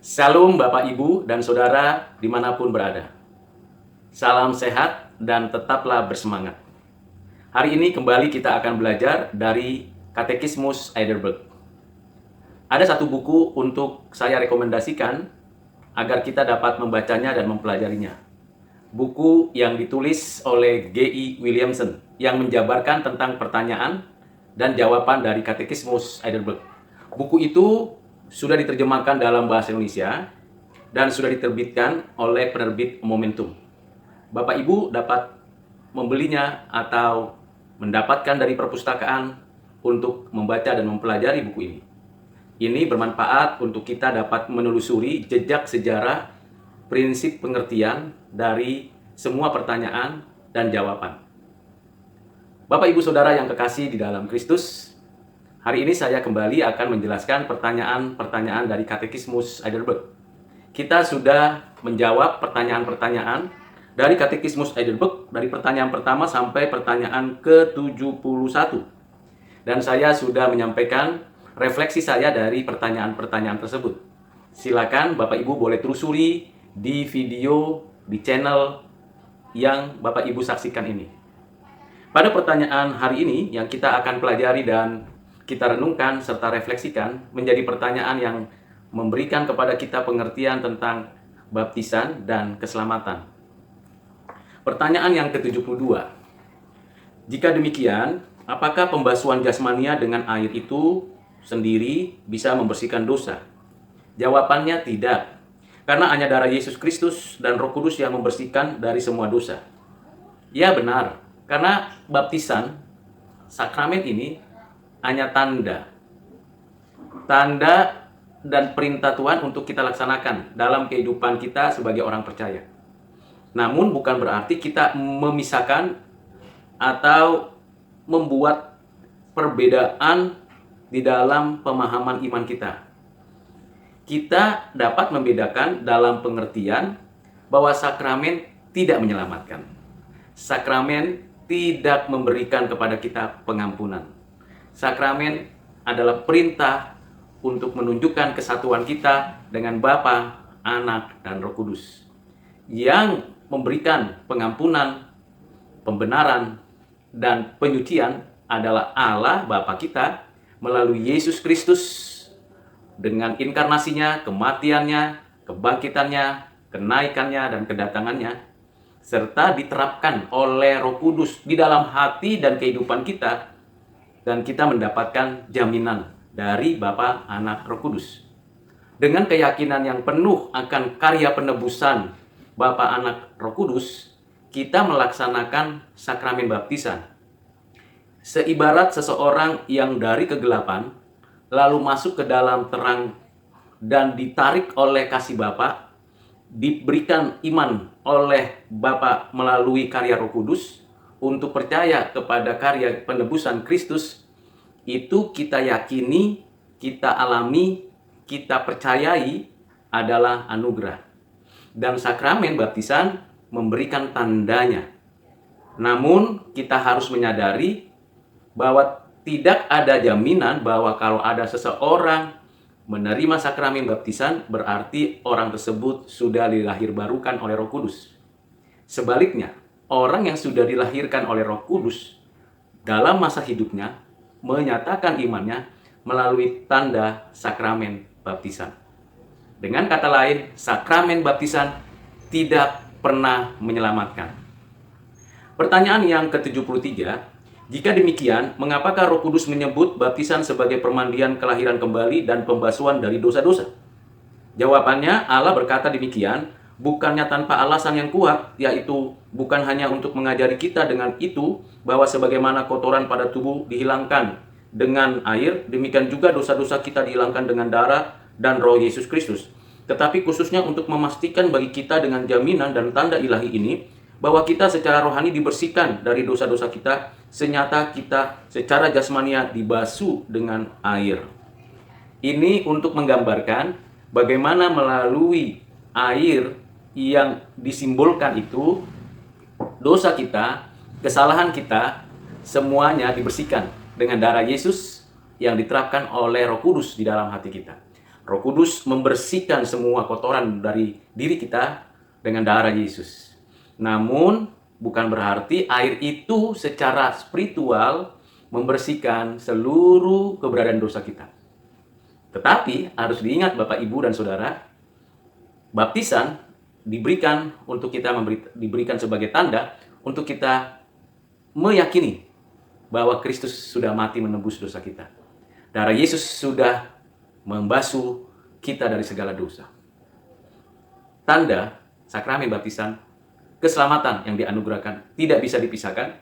Salam Bapak Ibu dan Saudara dimanapun berada. Salam sehat dan tetaplah bersemangat. Hari ini kembali kita akan belajar dari Katekismus Heidelberg. Ada satu buku untuk saya rekomendasikan agar kita dapat membacanya dan mempelajarinya. Buku yang ditulis oleh G.I. Williamson yang menjabarkan tentang pertanyaan dan jawaban dari Katekismus Heidelberg. Buku itu sudah diterjemahkan dalam bahasa Indonesia dan sudah diterbitkan oleh penerbit Momentum. Bapak Ibu dapat membelinya atau mendapatkan dari perpustakaan untuk membaca dan mempelajari buku ini. Ini bermanfaat untuk kita dapat menelusuri jejak sejarah, prinsip pengertian dari semua pertanyaan dan jawaban. Bapak Ibu Saudara yang kekasih di dalam Kristus, hari ini saya kembali akan menjelaskan pertanyaan-pertanyaan dari Katekismus Heidelberg. Kita sudah menjawab pertanyaan-pertanyaan dari Katekismus Heidelberg dari pertanyaan pertama sampai pertanyaan ke-71. Dan saya sudah menyampaikan refleksi saya dari pertanyaan-pertanyaan tersebut. Silakan Bapak Ibu boleh telusuri di video di channel yang Bapak Ibu saksikan ini. Pada pertanyaan hari ini yang kita akan pelajari dan kita renungkan serta refleksikan menjadi pertanyaan yang memberikan kepada kita pengertian tentang baptisan dan keselamatan. Pertanyaan yang ke-72. Jika demikian, apakah pembasuhan jasmania dengan air itu sendiri bisa membersihkan dosa? Jawabannya tidak. Karena hanya darah Yesus Kristus dan Roh Kudus yang membersihkan dari semua dosa. Ya benar, karena baptisan, sakramen ini hanya tanda dan perintah Tuhan untuk kita laksanakan dalam kehidupan kita sebagai orang percaya. Namun bukan berarti kita memisahkan atau membuat perbedaan di dalam pemahaman iman kita. Kita dapat membedakan dalam pengertian bahwa sakramen tidak menyelamatkan. Sakramen tidak memberikan kepada kita pengampunan. Sakramen adalah perintah untuk menunjukkan kesatuan kita dengan Bapa, Anak, dan Roh Kudus. Yang memberikan pengampunan, pembenaran, dan penyucian adalah Allah Bapa kita melalui Yesus Kristus dengan inkarnasinya, kematiannya, kebangkitannya, kenaikannya, dan kedatangannya, serta diterapkan oleh Roh Kudus di dalam hati dan kehidupan kita, dan kita mendapatkan jaminan dari Bapa, Anak, Roh Kudus. Dengan keyakinan yang penuh akan karya penebusan Bapa, Anak, Roh Kudus, kita melaksanakan sakramen baptisan. Seibarat seseorang yang dari kegelapan lalu masuk ke dalam terang dan ditarik oleh kasih Bapa, diberikan iman oleh Bapa melalui karya Roh Kudus untuk percaya kepada karya penebusan Kristus, itu kita yakini, kita alami, kita percayai adalah anugerah. Dan sakramen baptisan memberikan tandanya. Namun kita harus menyadari bahwa tidak ada jaminan bahwa kalau ada seseorang menerima sakramen baptisan berarti orang tersebut sudah dilahirbarukan oleh Roh Kudus. Sebaliknya, orang yang sudah dilahirkan oleh Roh Kudus dalam masa hidupnya menyatakan imannya melalui tanda sakramen baptisan. Dengan kata lain, sakramen baptisan tidak pernah menyelamatkan. Pertanyaan yang ke-73, jika demikian, mengapakah Roh Kudus menyebut baptisan sebagai permandian kelahiran kembali dan pembasuhan dari dosa-dosa? Jawabannya, Allah berkata demikian, bukannya tanpa alasan yang kuat, yaitu bukan hanya untuk mengajari kita dengan itu, bahwa sebagaimana kotoran pada tubuh dihilangkan dengan air, demikian juga dosa-dosa kita dihilangkan dengan darah dan Roh Yesus Kristus. Tetapi khususnya untuk memastikan bagi kita dengan jaminan dan tanda ilahi ini, bahwa kita secara rohani dibersihkan dari dosa-dosa kita, senyata kita secara jasmania dibasuh dengan air. Ini untuk menggambarkan bagaimana melalui air yang disimbolkan itu, dosa kita, kesalahan kita, semuanya dibersihkan dengan darah Yesus yang diterapkan oleh Roh Kudus di dalam hati kita. Roh Kudus membersihkan semua kotoran dari diri kita dengan darah Yesus. Namun, bukan berarti air itu secara spiritual membersihkan seluruh keberadaan dosa kita. Tetapi, harus diingat Bapak, Ibu, dan Saudara, baptisan diberikan untuk kita diberikan sebagai tanda untuk kita meyakini bahwa Kristus sudah mati menebus dosa kita. Darah Yesus sudah membasuh kita dari segala dosa. Tanda sakramen baptisan, keselamatan yang dianugerahkan tidak bisa dipisahkan,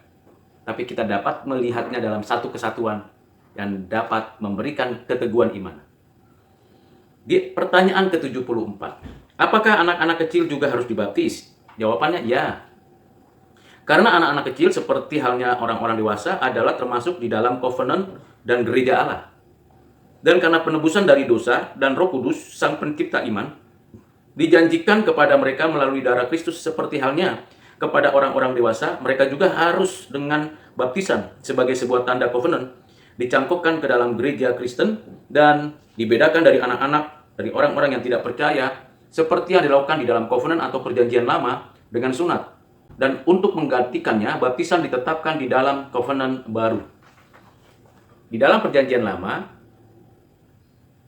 tapi kita dapat melihatnya dalam satu kesatuan yang dapat memberikan keteguhan iman. Di pertanyaan ke-74, apakah anak-anak kecil juga harus dibaptis? Jawabannya ya. Karena anak-anak kecil seperti halnya orang-orang dewasa adalah termasuk di dalam covenant dan gereja Allah. Dan karena penebusan dari dosa dan Roh Kudus, Sang Pencipta iman, dijanjikan kepada mereka melalui darah Kristus seperti halnya kepada orang-orang dewasa, mereka juga harus dengan baptisan sebagai sebuah tanda covenant, dicangkokkan ke dalam gereja Kristen dan dibedakan dari anak-anak, dari orang-orang yang tidak percaya, seperti yang dilakukan di dalam covenant atau perjanjian lama dengan sunat. Dan untuk menggantikannya, baptisan ditetapkan di dalam covenant baru. Di dalam perjanjian lama,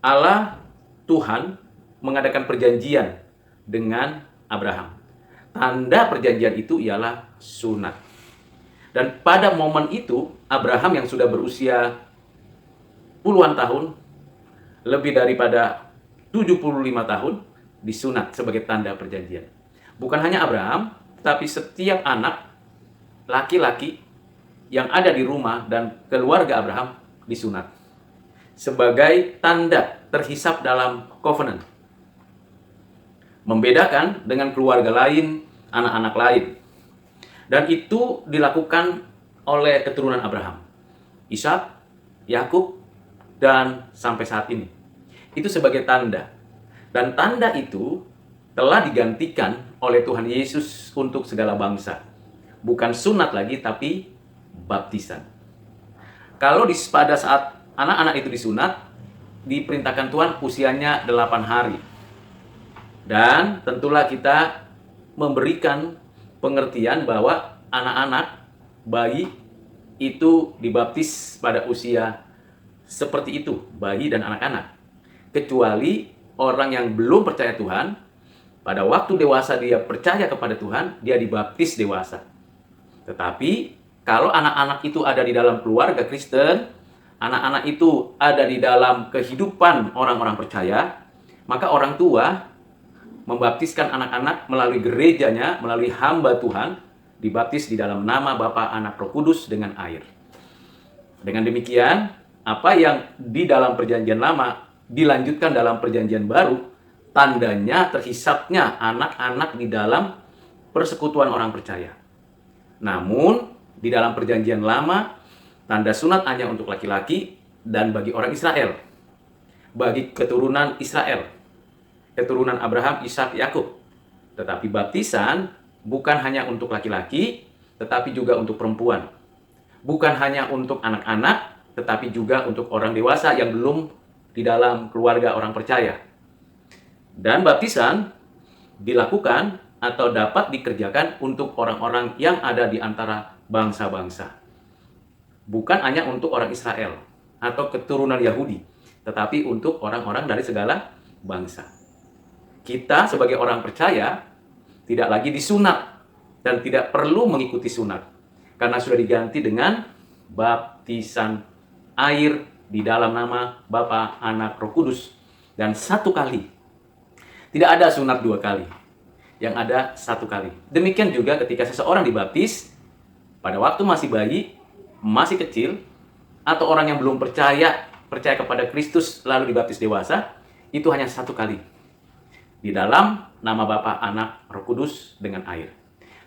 Allah Tuhan mengadakan perjanjian dengan Abraham. Tanda perjanjian itu ialah sunat. Dan pada momen itu, Abraham yang sudah berusia puluhan tahun, lebih daripada 75 tahun, disunat sebagai tanda perjanjian. Bukan hanya Abraham, tapi setiap anak laki-laki yang ada di rumah dan keluarga Abraham disunat sebagai tanda terhisap dalam covenant, membedakan dengan keluarga lain, anak-anak lain. Dan itu dilakukan oleh keturunan Abraham, Ishak, Yakub, dan sampai saat ini. Itu sebagai tanda. Dan tanda itu telah digantikan oleh Tuhan Yesus untuk segala bangsa. Bukan sunat lagi, tapi baptisan. Kalau pada saat anak-anak itu disunat, diperintahkan Tuhan usianya 8 hari. Dan tentulah kita memberikan pengertian bahwa anak-anak, bayi itu dibaptis pada usia seperti itu, bayi dan anak-anak. Kecuali orang yang belum percaya Tuhan, pada waktu dewasa dia percaya kepada Tuhan, dia dibaptis dewasa. Tetapi kalau anak-anak itu ada di dalam keluarga Kristen, anak-anak itu ada di dalam kehidupan orang-orang percaya, maka orang tua membaptiskan anak-anak melalui gerejanya, melalui hamba Tuhan, dibaptis di dalam nama Bapa, Anak, Roh Kudus dengan air. Dengan demikian, apa yang di dalam perjanjian lama dilanjutkan dalam perjanjian baru, tandanya terhisapnya anak-anak di dalam persekutuan orang percaya. Namun, di dalam perjanjian lama, tanda sunat hanya untuk laki-laki dan bagi orang Israel. Bagi keturunan Israel, keturunan Abraham, Ishak, Yakub. Tetapi baptisan bukan hanya untuk laki-laki, tetapi juga untuk perempuan. Bukan hanya untuk anak-anak, tetapi juga untuk orang dewasa yang belum di dalam keluarga orang percaya. Dan baptisan dilakukan atau dapat dikerjakan untuk orang-orang yang ada di antara bangsa-bangsa. Bukan hanya untuk orang Israel atau keturunan Yahudi, tetapi untuk orang-orang dari segala bangsa. Kita sebagai orang percaya tidak lagi disunat dan tidak perlu mengikuti sunat, karena sudah diganti dengan baptisan air di dalam nama Bapa, Anak, Roh Kudus. Dan satu kali. Tidak ada sunat 2 kali. Yang ada 1 kali. Demikian juga ketika seseorang dibaptis, pada waktu masih bayi, masih kecil, atau orang yang belum percaya kepada Kristus lalu dibaptis dewasa, itu hanya 1 kali. Di dalam nama Bapa, Anak, Roh Kudus dengan air.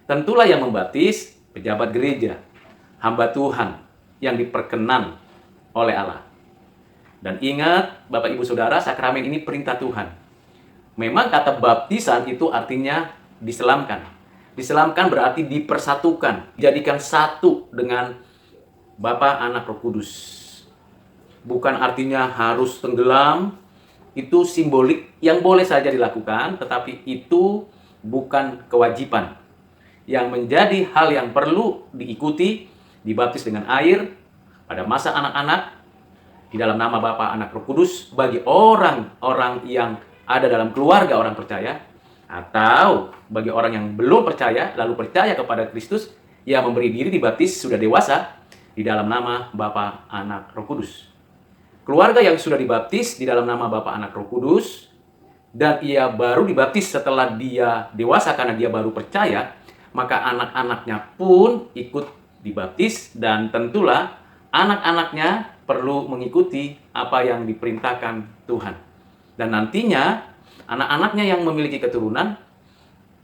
Tentulah yang membaptis pejabat gereja, hamba Tuhan yang diperkenan oleh Allah. Dan ingat, Bapak Ibu Saudara, sakramen ini perintah Tuhan. Memang kata baptisan itu artinya diselamkan. Diselamkan berarti dipersatukan, dijadikan satu dengan Bapa, Anak, Roh Kudus. Bukan artinya harus tenggelam itu simbolik yang boleh saja dilakukan, tetapi itu bukan kewajiban. Yang menjadi hal yang perlu diikuti, dibaptis dengan air pada masa anak-anak, di dalam nama Bapa, Anak, Roh Kudus, bagi orang-orang yang ada dalam keluarga orang percaya, atau bagi orang yang belum percaya, lalu percaya kepada Kristus, ia memberi diri dibaptis sudah dewasa, di dalam nama Bapa, Anak, Roh Kudus. Keluarga yang sudah dibaptis di dalam nama Bapa, Anak, Roh Kudus, dan ia baru dibaptis setelah dia dewasa karena dia baru percaya, maka anak-anaknya pun ikut dibaptis, dan tentulah anak-anaknya perlu mengikuti apa yang diperintahkan Tuhan. Dan nantinya anak-anaknya yang memiliki keturunan,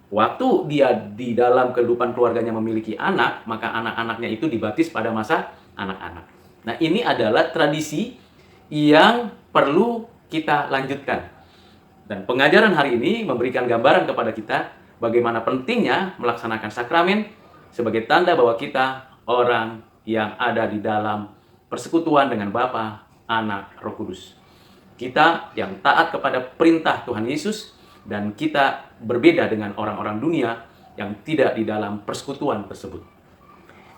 waktu dia di dalam kehidupan keluarganya memiliki anak, maka anak-anaknya itu dibaptis pada masa anak-anak. Nah, ini adalah tradisi yang perlu kita lanjutkan. Dan pengajaran hari ini memberikan gambaran kepada kita bagaimana pentingnya melaksanakan sakramen sebagai tanda bahwa kita orang yang ada di dalam persekutuan dengan Bapa, Anak, Roh Kudus. Kita yang taat kepada perintah Tuhan Yesus, dan kita berbeda dengan orang-orang dunia yang tidak di dalam persekutuan tersebut.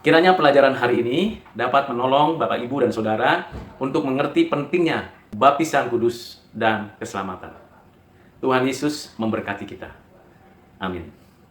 Kiranya pelajaran hari ini dapat menolong Bapak, Ibu, dan Saudara untuk mengerti pentingnya baptisan kudus dan keselamatan. Tuhan Yesus memberkati kita. Amin.